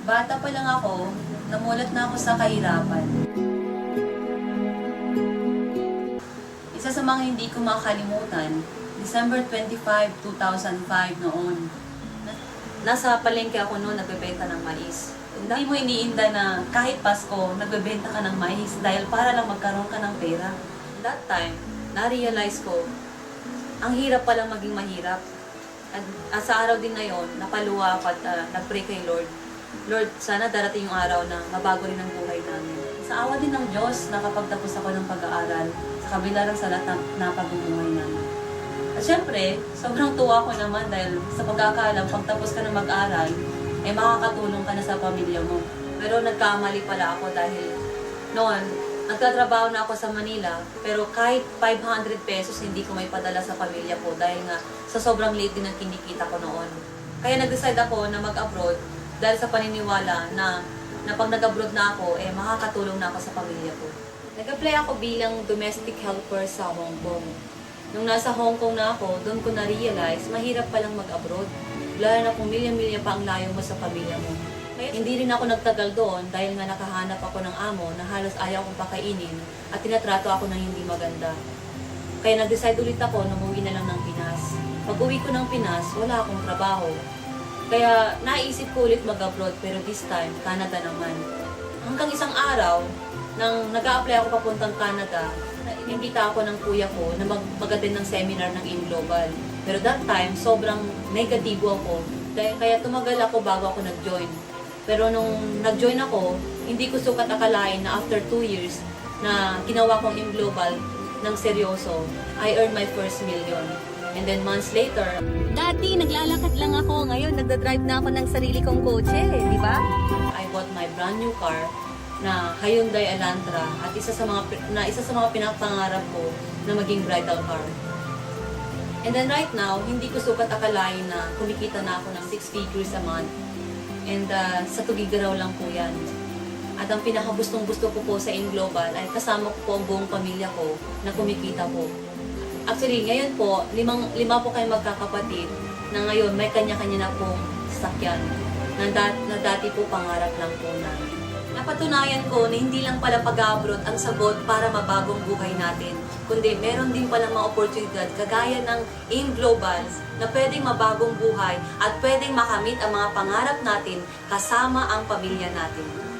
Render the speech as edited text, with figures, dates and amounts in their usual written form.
Bata pa lang ako, namulat na ako sa kahirapan. Isa sa mga hindi ko makakalimutan, December 25, 2005 noon. Nasa palengke ako noon, nagbebenta ng mais. Hindi mo iniinda na kahit Pasko, nagbebenta ka ng mais dahil para lang magkaroon ka ng pera. That time, na-realize ko, ang hirap palang maging mahirap. At sa araw din na yon, napaluwa ako at nag-pray kay Lord. Lord, sana darating yung araw na mabago rin ang buhay namin. Sa awa din ng Diyos, nakapagtapos ako ng pag-aaral sa kabila ng salat na pagbubuhay namin. At syempre, sobrang tuwa ko naman dahil sa pagkakaalam, pagtapos ka na mag-aral, makakatulong ka na sa pamilya mo. Pero nagkamali pala ako dahil noon, nagtatrabaho na ako sa Manila, pero kahit 500 pesos hindi ko may padala sa pamilya ko dahil nga sa sobrang liit din ang kinikita ko noon. Kaya nag-decide ako na mag-abroad dahil sa paniniwala na pag nag-abroad na ako, makakatulong na ako sa pamilya ko. Nag-apply ako bilang domestic helper sa Hong Kong. Nung nasa Hong Kong na ako, doon ko na-realize, mahirap palang mag-abroad. Lalo na kung milya-milya pa ang layo mo sa pamilya mo. Kaya hindi rin ako nagtagal doon dahil nga nakahanap ako ng amo na halos ayaw kong pakainin at tinatrato ako ng hindi maganda. Kaya nag-decide ulit ako na umuwi na lang ng Pinas. Pag uwi ko ng Pinas, wala akong trabaho. Kaya naisip ko ulit mag-abroad pero this time, Canada naman. Hanggang isang araw, nang nag-a-apply ako papuntang Canada, inimbita ako ng kuya ko na mag-attend ng seminar ng InGlobal. Pero that time, sobrang negatibo ako. Kaya tumagal ako bago ako nag-join. Pero nung nag-join ako, hindi ko sukat akalain na after 2 years na ginawa kong InGlobal ng seryoso, I earned my first million. And then months later, Dati, naglalakad lang ako. Ngayon, nagdadrive na ako ng sarili kong kotse, di ba? I bought my brand new car na Hyundai Elantra at isa sa mga pinapangarap ko na maging bridal car. And then right now, hindi ko sukat akalain na kumikita na ako ng 6 figures a month. And sa Tugigaraw lang po yan. At ang pinakagustong-gusto ko po sa InGlobal ay kasama ko po ang buong pamilya ko na kumikita po. Actually, ngayon po, lima po kayo magkakapatid na ngayon may kanya-kanya na pong sasakyan na dati po pangarap lang po namin. Napatunayan ko na hindi lang pala pag-abroad ang sagot para mabagong buhay natin, kundi meron din palang mga oportunidad kagaya ng InGlobal na pwedeng mabagong buhay at pwedeng makamit ang mga pangarap natin kasama ang pamilya natin.